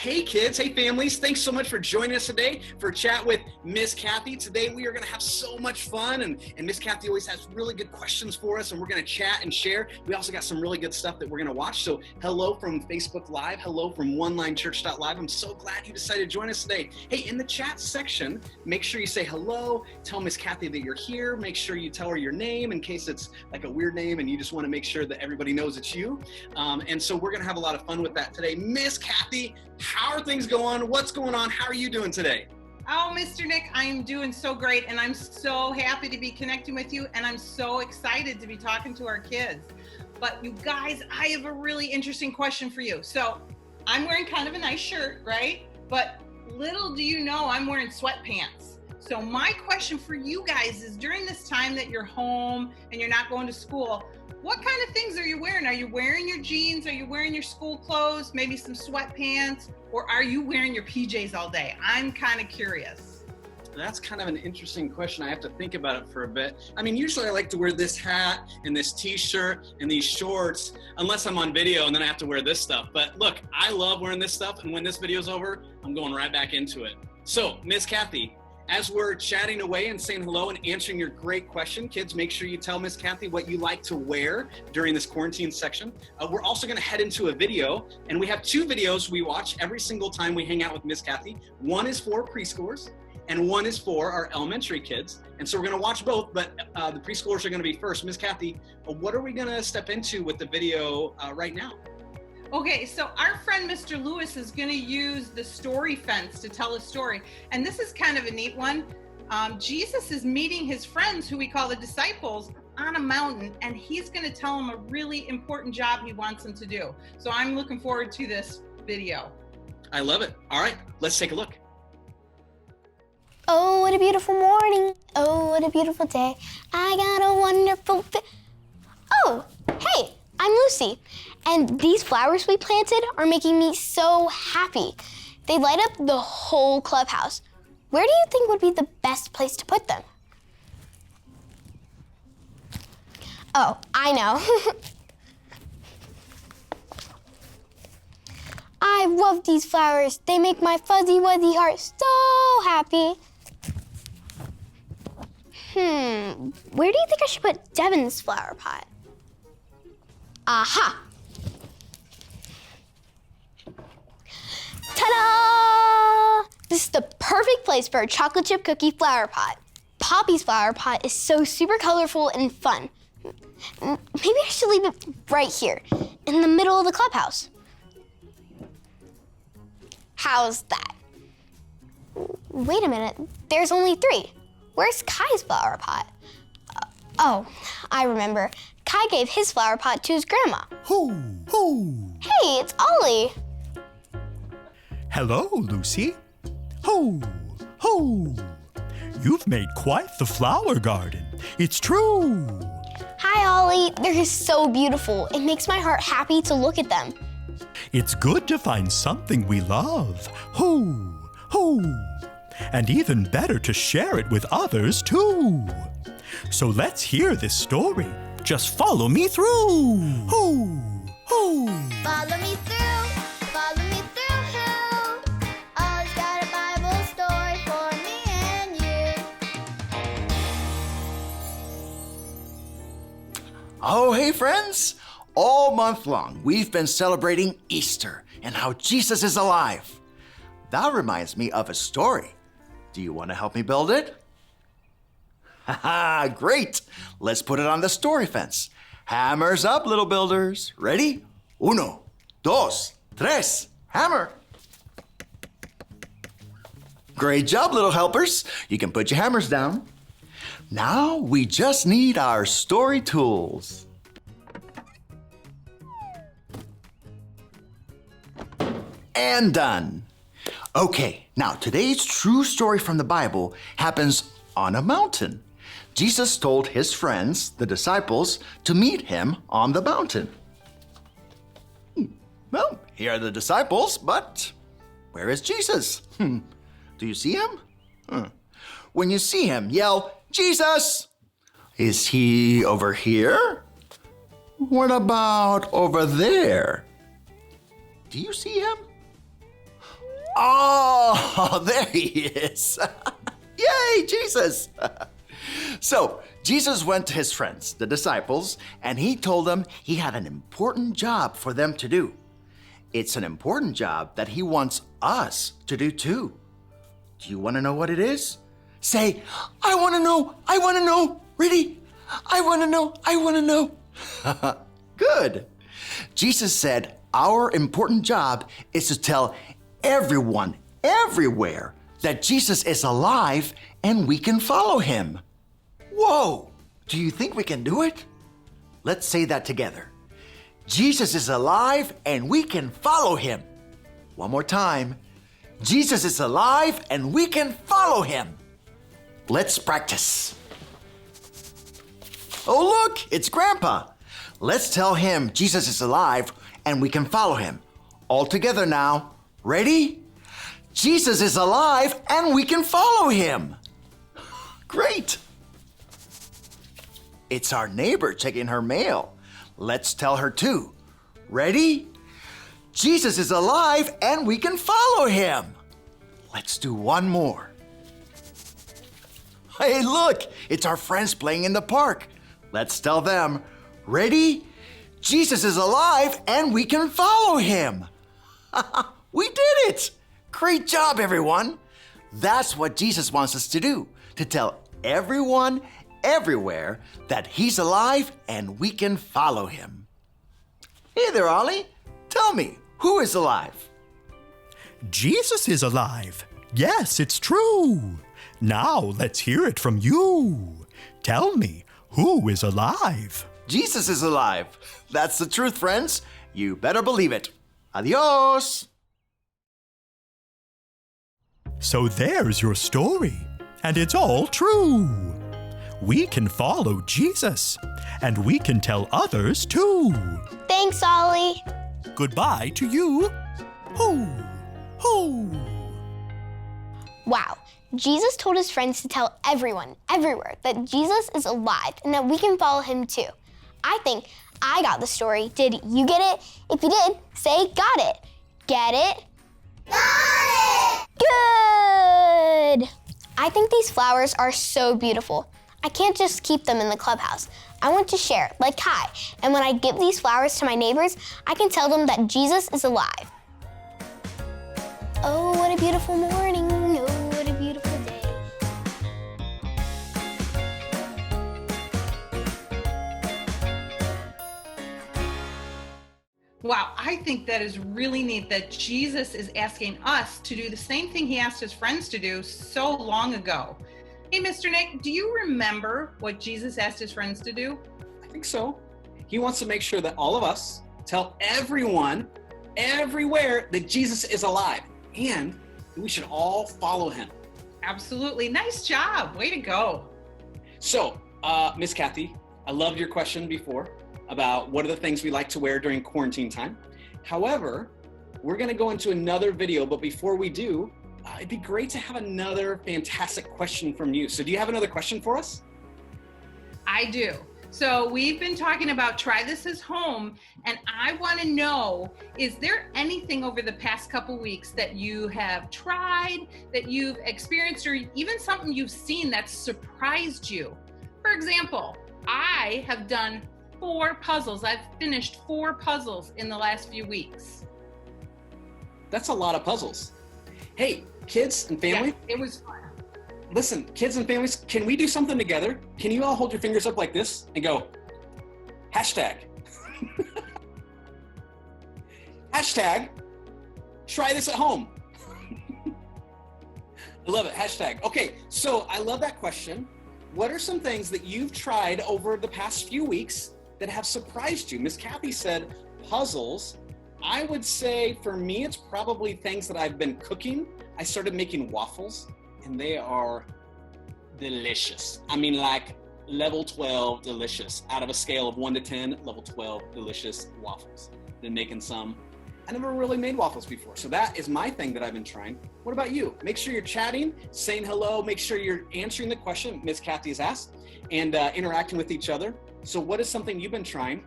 Hey kids, hey families, thanks so much for joining us today for a chat with Miss Kathy. Today we are going to have so much fun, and Miss Kathy always has really good questions for us, and we're going to chat and share. We also got some really good stuff that we're going to watch. So hello from Facebook Live, hello from OneLineChurch.live. I'm so glad you decided to join us today. Hey, in the chat section, make sure you say hello, tell Miss Kathy that you're here, make sure you tell her your name in case it's like a weird name and you just want to make sure that everybody knows it's you. And so we're going to have a lot of fun with that today. Miss Kathy, how are things going? What's going on? How are you doing today? Oh, Mr. Nick, I am doing so great, and I'm so happy to be connecting with you, and I'm so excited to be talking to our kids. But you guys, I have a really interesting question for you. So I'm wearing kind of a nice shirt, right? But little do you know, I'm wearing sweatpants. So my question for you guys is, during this time that you're home and you're not going to school, what kind of things are you wearing? Are you wearing your jeans? Are you wearing your school clothes? Maybe some sweatpants? Or are you wearing your PJs all day? I'm kind of curious. That's kind of an interesting question. I have to think about it for a bit. I mean, usually I like to wear this hat and this t-shirt and these shorts, unless I'm on video and then I have to wear this stuff. But look, I love wearing this stuff, and when this video's over, I'm going right back into it. So, Miss Kathy, as we're chatting away and saying hello and answering your great question, kids, make sure you tell Miss Kathy what you like to wear during this quarantine section. We're also going to head into a video, and we have two videos we watch every single time we hang out with Miss Kathy. One is for preschoolers, and one is for our elementary kids. And so we're going to watch both, but the preschoolers are going to be first. Miss Kathy, what are we going to step into with the video right now? Okay, so our friend Mr. Lewis is going to use the story fence to tell a story. And this is kind of a neat one. Jesus is meeting his friends, who we call the disciples, on a mountain, and he's going to tell them a really important job he wants them to do. So I'm looking forward to this video. I love it. All right, let's take a look. Oh, what a beautiful morning. Oh, what a beautiful day. I got a wonderful Oh, hey, I'm Lucy. And these flowers we planted are making me so happy. They light up the whole clubhouse. Where do you think would be the best place to put them? Oh, I know. I love these flowers. They make my fuzzy wuzzy heart so happy. Where do you think I should put Devin's flower pot? Aha! Ta-da! This is the perfect place for a chocolate chip cookie flower pot. Poppy's flower pot is so super colorful and fun. Maybe I should leave it right here, in the middle of the clubhouse. How's that? Wait a minute, there's only 3. Where's Kai's flower pot? Oh, I remember. Kai gave his flower pot to his grandma. Hoo, hoo. Hey, it's Ollie. Hello, Lucy. Hoo, hoo. You've made quite the flower garden. It's true. Hi, Ollie. They're so beautiful. It makes my heart happy to look at them. It's good to find something we love. Hoo, hoo. And even better to share it with others, too. So let's hear this story. Just follow me through. Hoo, hoo. Follow me through, who? Ollie's got a Bible story for me and you. Oh, hey friends! All month long, we've been celebrating Easter and how Jesus is alive. That reminds me of a story. Do you want to help me build it? Haha, great! Let's put it on the story fence. Hammers up, little builders. Ready? 1, 2, 3, hammer. Great job, little helpers. You can put your hammers down. Now we just need our story tools. And done. Okay, now today's true story from the Bible happens on a mountain. Jesus told his friends, the disciples, to meet him on the mountain. Well, here are the disciples, but where is Jesus? Do you see him? When you see him, yell, Jesus! Is he over here? What about over there? Do you see him? Oh, there he is. Yay, Jesus. So, Jesus went to his friends, the disciples, and he told them he had an important job for them to do. It's an important job that he wants us to do too. Do you want to know what it is? Say, I want to know, I want to know. Ready? I want to know, I want to know. Good. Jesus said our important job is to tell everyone, everywhere, that Jesus is alive and we can follow him. Whoa, do you think we can do it? Let's say that together. Jesus is alive and we can follow him. One more time. Jesus is alive and we can follow him. Let's practice. Oh, look, it's Grandpa. Let's tell him Jesus is alive and we can follow him. All together now. Ready? Jesus is alive and we can follow him. Great. It's our neighbor checking her mail. Let's tell her too. Ready? Jesus is alive and we can follow him. Let's do one more. Hey, look, it's our friends playing in the park. Let's tell them. Ready? Jesus is alive and we can follow him. We did it. Great job, everyone. That's what Jesus wants us to do, to tell everyone, everywhere, that he's alive and we can follow him. Hey there, Ollie. Tell me, who is alive? Jesus is alive. Yes, it's true. Now let's hear it from you. Tell me, who is alive? Jesus is alive. That's the truth, friends. You better believe it. Adios. So there's your story, and it's all true. We can follow Jesus, and we can tell others too. Thanks, Ollie. Goodbye to you. Hoo, hoo. Wow, Jesus told his friends to tell everyone, everywhere, that Jesus is alive and that we can follow him too. I think I got the story. Did you get it? If you did, say got it. Get it? Got it! Good! I think these flowers are so beautiful. I can't just keep them in the clubhouse. I want to share, like Kai. And when I give these flowers to my neighbors, I can tell them that Jesus is alive. Oh, what a beautiful morning. Oh, what a beautiful day. Wow, I think that is really neat that Jesus is asking us to do the same thing he asked his friends to do so long ago. Hey, Mr. Nick, do you remember what Jesus asked his friends to do? I think so. He wants to make sure that all of us tell everyone, everywhere, that Jesus is alive and we should all follow him. Absolutely. Nice job. Way to go. So, Miss Kathy, I loved your question before about what are the things we like to wear during quarantine time. However, we're going to go into another video, but before we do, it'd be great to have another fantastic question from you. So do you have another question for us? I do. So we've been talking about try this at home, and I want to know, is there anything over the past couple weeks that you have tried, that you've experienced, or even something you've seen that surprised you? For example, I have done 4 puzzles. I've finished 4 puzzles in the last few weeks. That's a lot of puzzles. Hey, kids and family. Yeah, it was fun. Listen, kids and families, can we do something together? Can you all hold your fingers up like this and go, hashtag. Hashtag, try this at home. I love it, hashtag. Okay, so I love that question. What are some things that you've tried over the past few weeks that have surprised you? Miss Kathy said puzzles. I would say for me, it's probably things that I've been cooking. I started making waffles and they are delicious. I mean, like level 12 delicious. Out of a scale of 1 to 10, level 12 delicious waffles. Been making some. I never really made waffles before. So that is my thing that I've been trying. What about you? Make sure you're chatting, saying hello, make sure you're answering the question Miss Kathy has asked and interacting with each other. So what is something you've been trying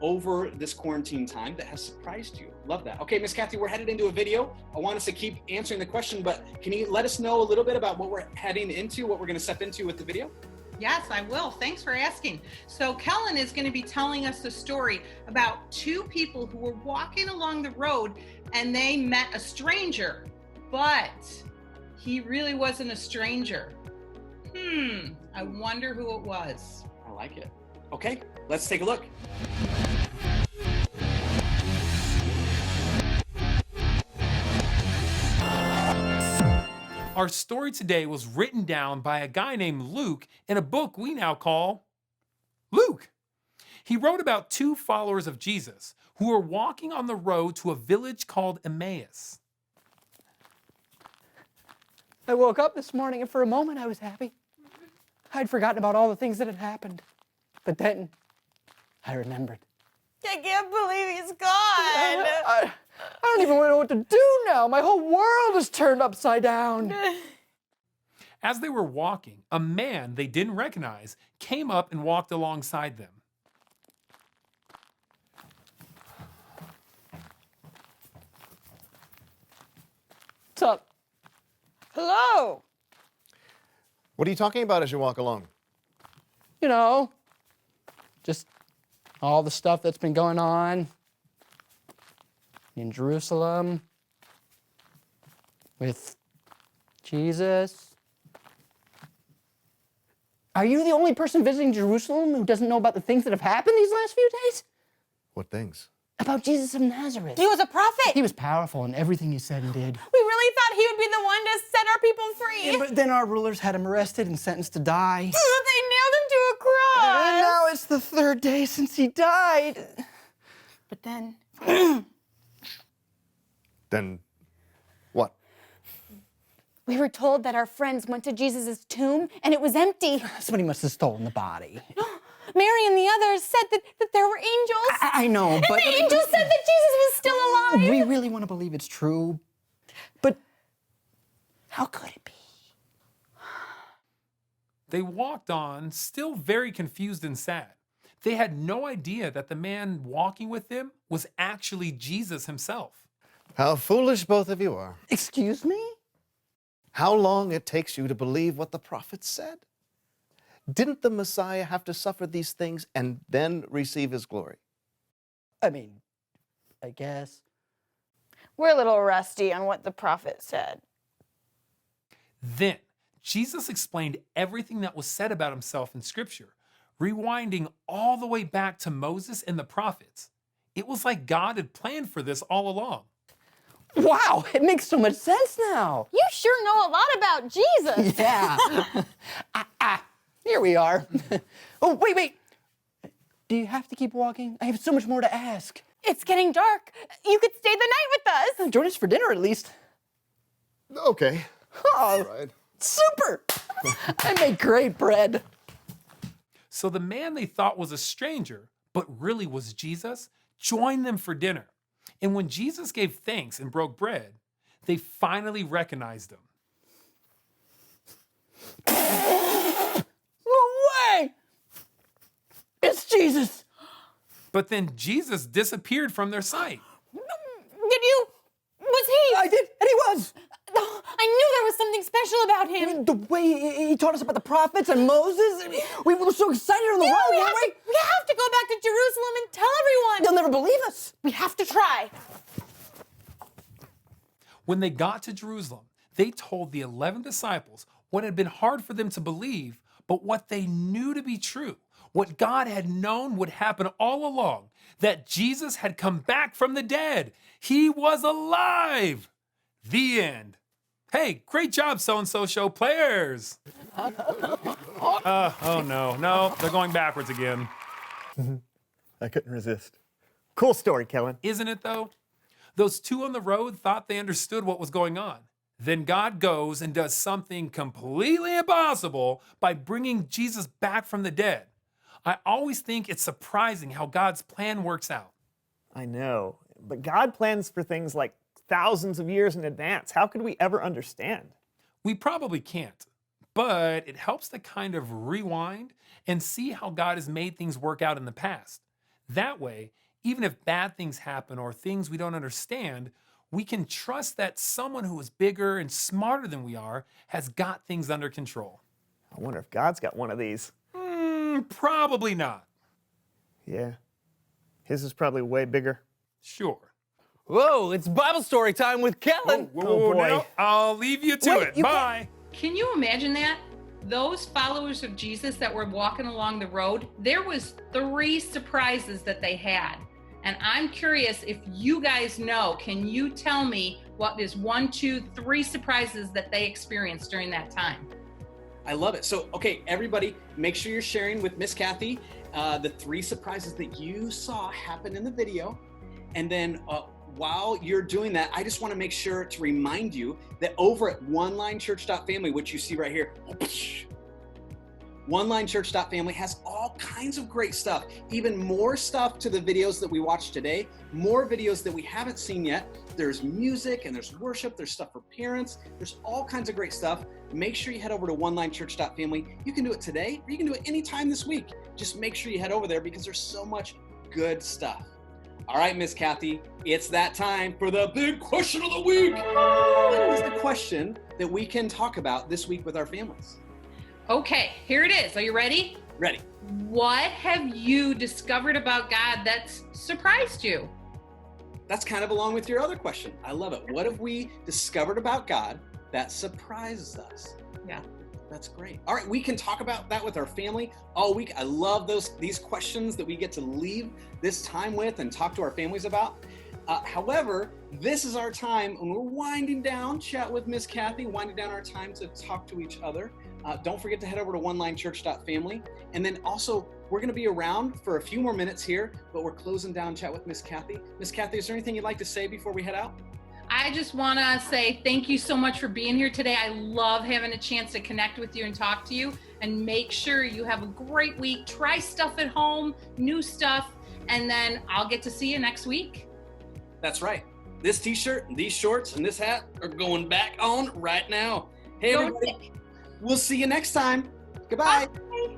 over this quarantine time that has surprised you? Love that. Okay, Miss Kathy, we're headed into a video. I want us to keep answering the question, but can you let us know a little bit about what we're heading into, what we're going to step into with the video? Yes, I will. Thanks for asking. So Kellen is going to be telling us a story about two people who were walking along the road and they met a stranger, but he really wasn't a stranger. I wonder who it was. I like it. Okay, let's take a look. Our story today was written down by a guy named Luke in a book we now call Luke. He wrote about two followers of Jesus who were walking on the road to a village called Emmaus. I woke up this morning and for a moment I was happy. I'd forgotten about all the things that had happened. But then I remembered. I can't believe he's gone. I don't even know what to do now. My whole world is turned upside down. As they were walking, a man they didn't recognize came up and walked alongside them. What's up? Hello. What are you talking about as you walk along? You know, just all the stuff that's been going on in Jerusalem with Jesus. Are you the only person visiting Jerusalem who doesn't know about the things that have happened these last few days? What things? About Jesus of Nazareth. He was a prophet. He was powerful in everything he said and did. We really thought he would be the one to set our people free. Yeah, but then our rulers had him arrested and sentenced to die. They nailed him to a cross. And now it's the third day since he died. But then... Then what? We were told that our friends went to Jesus' tomb and it was empty. Somebody must have stolen the body. Mary and the others said that there were angels. I know, but... And the angels said that Jesus was still alive. We really want to believe it's true. But how could it be? They walked on, still very confused and sad. They had no idea that the man walking with them was actually Jesus himself. How foolish both of you are. Excuse me? How long it takes you to believe what the prophets said? Didn't the Messiah have to suffer these things and then receive his glory? I mean, I guess. We're a little rusty on what the prophet said. Then Jesus explained everything that was said about himself in Scripture, rewinding all the way back to Moses and the prophets. It was like God had planned for this all along. Wow, it makes so much sense now. You sure know a lot about Jesus. Yeah. Here we are. Oh, wait. Do you have to keep walking? I have so much more to ask. It's getting dark. You could stay the night with us. Join us for dinner at least. Okay. Oh, Right. super. I make great bread. So the man they thought was a stranger, but really was Jesus, joined them for dinner. And when Jesus gave thanks and broke bread, they finally recognized him. No way! It's Jesus. But then Jesus disappeared from their sight. Was he? I did, and he was. I knew there was something special about him. I mean, the way he taught us about the prophets and Moses, we were so excited on the road, we weren't have to go back to Jerusalem and tell everyone. They'll never believe us. We have to try. When they got to Jerusalem, they told the 11 disciples what had been hard for them to believe, but what they knew to be true, what God had known would happen all along, that Jesus had come back from the dead. He was alive. The end. Hey, great job, So-and-so show players. Oh no, they're going backwards again. I couldn't resist. Cool story, Kellen. Isn't it though? Those two on the road thought they understood what was going on. Then God goes and does something completely impossible by bringing Jesus back from the dead. I always think it's surprising how God's plan works out. I know, but God plans for things like thousands of years in advance. How could we ever understand? We probably can't, but it helps to kind of rewind and see how God has made things work out in the past. That way, even if bad things happen or things we don't understand, we can trust that someone who is bigger and smarter than we are has got things under control. I wonder if God's got one of these. Probably not. Yeah. His is probably way bigger. Sure. Whoa, it's Bible story time with Kellen. Oh, boy. Now I'll leave you to Wait, it. you Bye. Can you imagine that? Those followers of Jesus that were walking along the road, there was 3 surprises that they had. And I'm curious if you guys know, can you tell me what is 1, 2, 3 surprises that they experienced during that time? I love it. So, okay, everybody, make sure you're sharing with Miss Kathy the 3 surprises that you saw happen in the video. And then while you're doing that, I just want to make sure to remind you that over at onelinechurch.family, which you see right here, onelinechurch.family has all kinds of great stuff, even more stuff to the videos that we watched today, more videos that we haven't seen yet. There's music and there's worship, there's stuff for parents, there's all kinds of great stuff. Make sure you head over to onelinechurch.family. You can do it today or you can do it anytime this week. Just make sure you head over there because there's so much good stuff. All right, Miss Kathy, it's that time for the big question of the week. What is the question that we can talk about this week with our families? Okay, here it is. Are you ready? Ready. What have you discovered about God that's surprised you? That's kind of along with your other question. I love it. What have we discovered about God that surprises us? Yeah. That's great. All right, we can talk about that with our family all week. I love these questions that we get to leave this time with and talk to our families about. However, this is our time when we're winding down, chat with Miss Kathy, winding down our time to talk to each other. Don't forget to head over to onelinechurch.family. And then also, we're going to be around for a few more minutes here, but we're closing down chat with Miss Kathy. Miss Kathy, is there anything you'd like to say before we head out? I just want to say thank you so much for being here today. I love having a chance to connect with you and talk to you, and make sure you have a great week. Try stuff at home, new stuff, and then I'll get to see you next week. That's right. This t-shirt, these shorts, and this hat are going back on right now. Hey, everybody. We'll see you next time. Goodbye. Bye.